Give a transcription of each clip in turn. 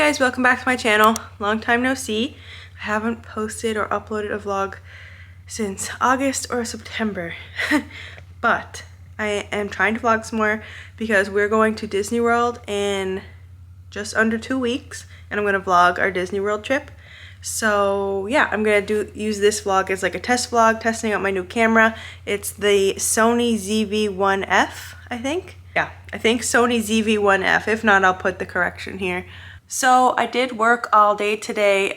guys, welcome back to my channel. Long time no see. I haven't posted or uploaded a vlog since August or September. But I am trying to vlog some more because we're going to Disney World in just under 2 weeks, and I'm gonna vlog our Disney World trip. So yeah, I'm gonna use this vlog as like a test vlog, testing out my new camera. It's the Sony ZV1F, I think. Yeah, I think Sony ZV1F. If not, I'll put the correction here. So I did work all day today.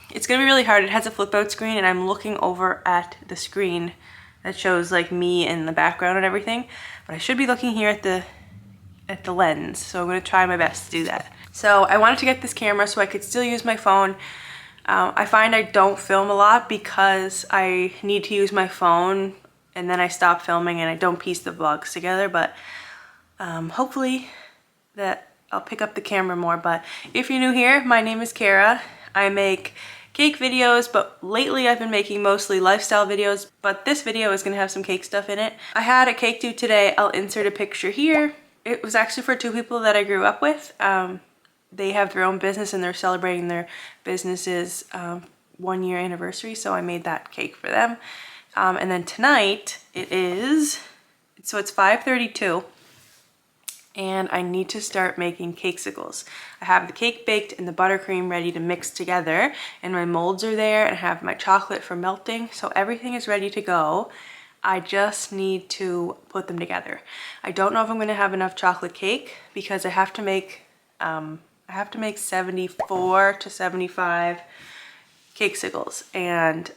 It's gonna be really hard. It has a flip out screen and I'm looking over at the screen that shows like me in the background and everything. But I should be looking here at the lens. So I'm gonna try my best to do that. So I wanted to get this camera so I could still use my phone. I find I don't film a lot because I need to use my phone and then I stop filming and I don't piece the vlogs together, but hopefully that I'll pick up the camera more. But if you're new here, my name is Cara. I make cake videos, but lately I've been making mostly lifestyle videos, but this video is gonna have some cake stuff in it. I had a cake due today. I'll insert a picture here. It was actually for two people that I grew up with. They have their own business and they're celebrating their business's 1 year anniversary, so I made that cake for them. And then tonight it's 5:32 and I need to start making cakesicles. I have the cake baked and the buttercream ready to mix together, and my molds are there, and I have my chocolate for melting, so everything is ready to go. I just need to put them together. I don't know if I'm gonna have enough chocolate cake because I have to make 74 to 75 cakesicles, and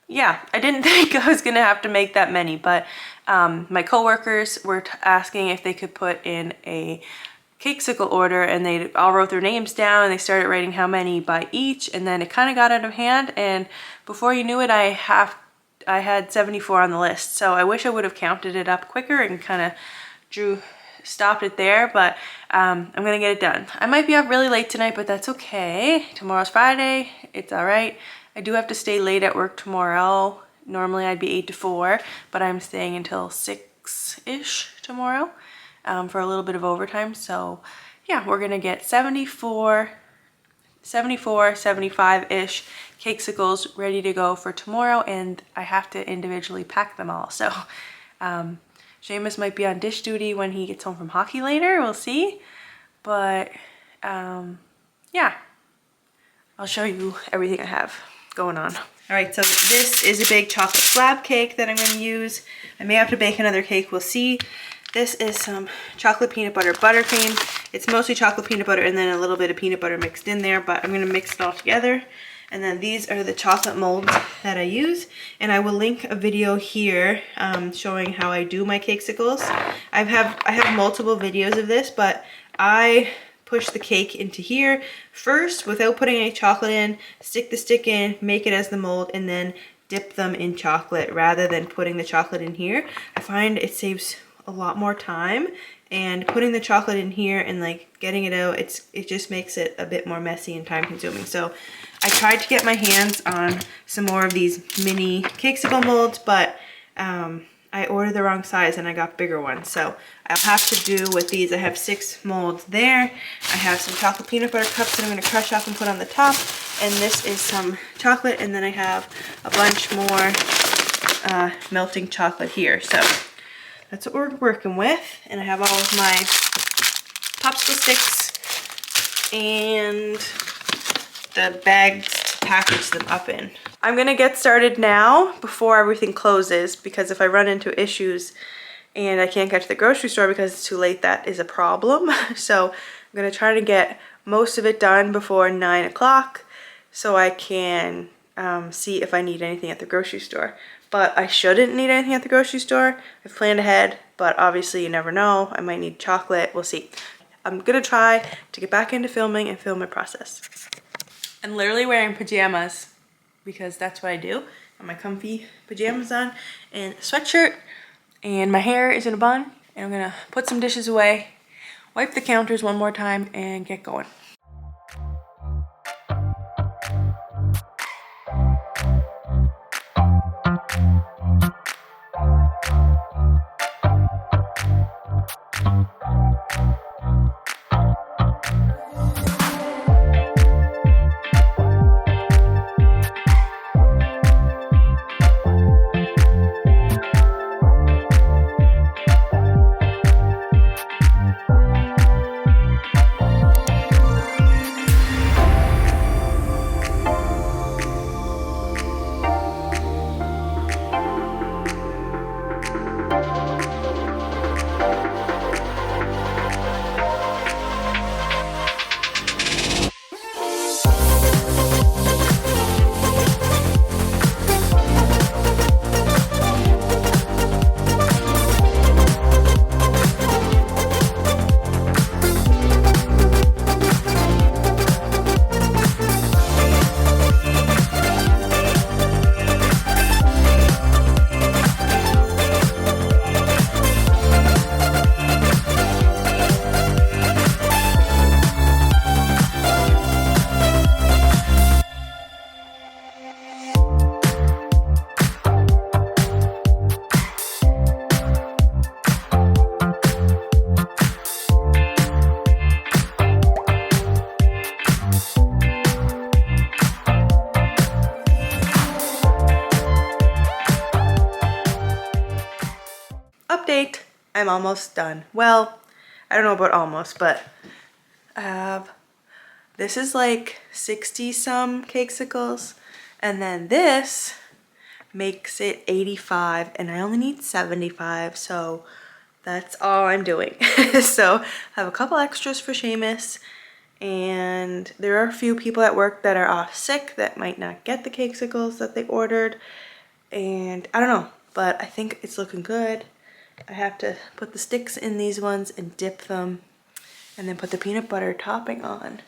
yeah, I didn't think I was gonna have to make that many, but my coworkers were asking if they could put in a cakesicle order, and they all wrote their names down and they started writing how many by each, and then it kind of got out of hand, and before you knew it I had 74 on the list. So I wish I would have counted it up quicker and kind of stopped it there, but I'm gonna get it done. I might be up really late tonight, but that's okay. Tomorrow's Friday, it's all right. I do have to stay late at work tomorrow. Normally I'd be 8 to 4, but I'm staying until 6-ish tomorrow for a little bit of overtime. So yeah, we're gonna get 74, 75-ish cakesicles ready to go for tomorrow, and I have to individually pack them all. So Seamus might be on dish duty when he gets home from hockey later, we'll see. But yeah, I'll show you everything I have going on. All right, so this is a big chocolate slab cake that I'm gonna use. I may have to bake another cake, we'll see. This is some chocolate peanut butter buttercream. It's mostly chocolate peanut butter and then a little bit of peanut butter mixed in there, but I'm gonna mix it all together. And then these are the chocolate molds that I use, and I will link a video here showing how I do my cakesicles. I have multiple videos of this, but I push the cake into here first without putting any chocolate in, stick the stick in, make it as the mold, and then dip them in chocolate rather than putting the chocolate in here. I find it saves a lot more time, and putting the chocolate in here and like getting it out, it just makes it a bit more messy and time consuming. So I tried to get my hands on some more of these mini cakesicle molds, but I ordered the wrong size and I got bigger ones. So I'll have to do with these. I have 6 molds there. I have some chocolate peanut butter cups that I'm gonna crush up and put on the top. And this is some chocolate, and then I have a bunch more melting chocolate here. So that's what we're working with. And I have all of my popsicle sticks and the bags to package them up in. I'm gonna get started now before everything closes, because if I run into issues and I can't get to the grocery store because it's too late, that is a problem. So I'm gonna try to get most of it done before 9 o'clock so I can see if I need anything at the grocery store. But I shouldn't need anything at the grocery store. I've planned ahead, but obviously you never know. I might need chocolate, we'll see. I'm gonna try to get back into filming and film my process. I'm literally wearing pajamas because that's what I do. I have my comfy pajamas on and a sweatshirt, and my hair is in a bun, and I'm gonna put some dishes away, wipe the counters one more time, and get going. I'm almost done. Well, I don't know about almost, but I have, this is like 60 some Sicles, and then this makes it 85, and I only need 75, so that's all I'm doing. So I have a couple extras for Seamus, and there are a few people at work that are off sick that might not get the Sicles that they ordered, and I don't know, but I think it's looking good. I have to put the sticks in these ones and dip them, and then put the peanut butter topping on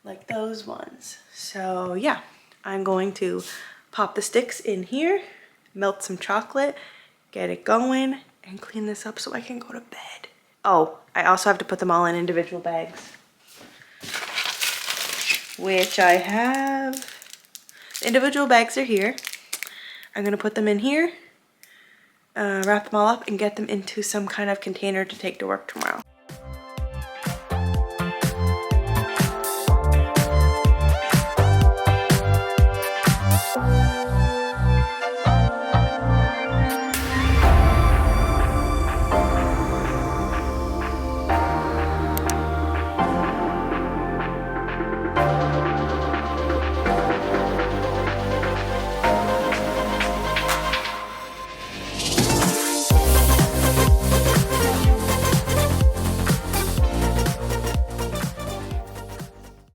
like those ones. So yeah, I'm going to pop the sticks in here, melt some chocolate, get it going, and clean this up so I can go to bed. Oh, I also have to put them all in individual bags, which I have. The individual bags are here. I'm gonna put them in here, wrap them all up, and get them into some kind of container to take to work tomorrow.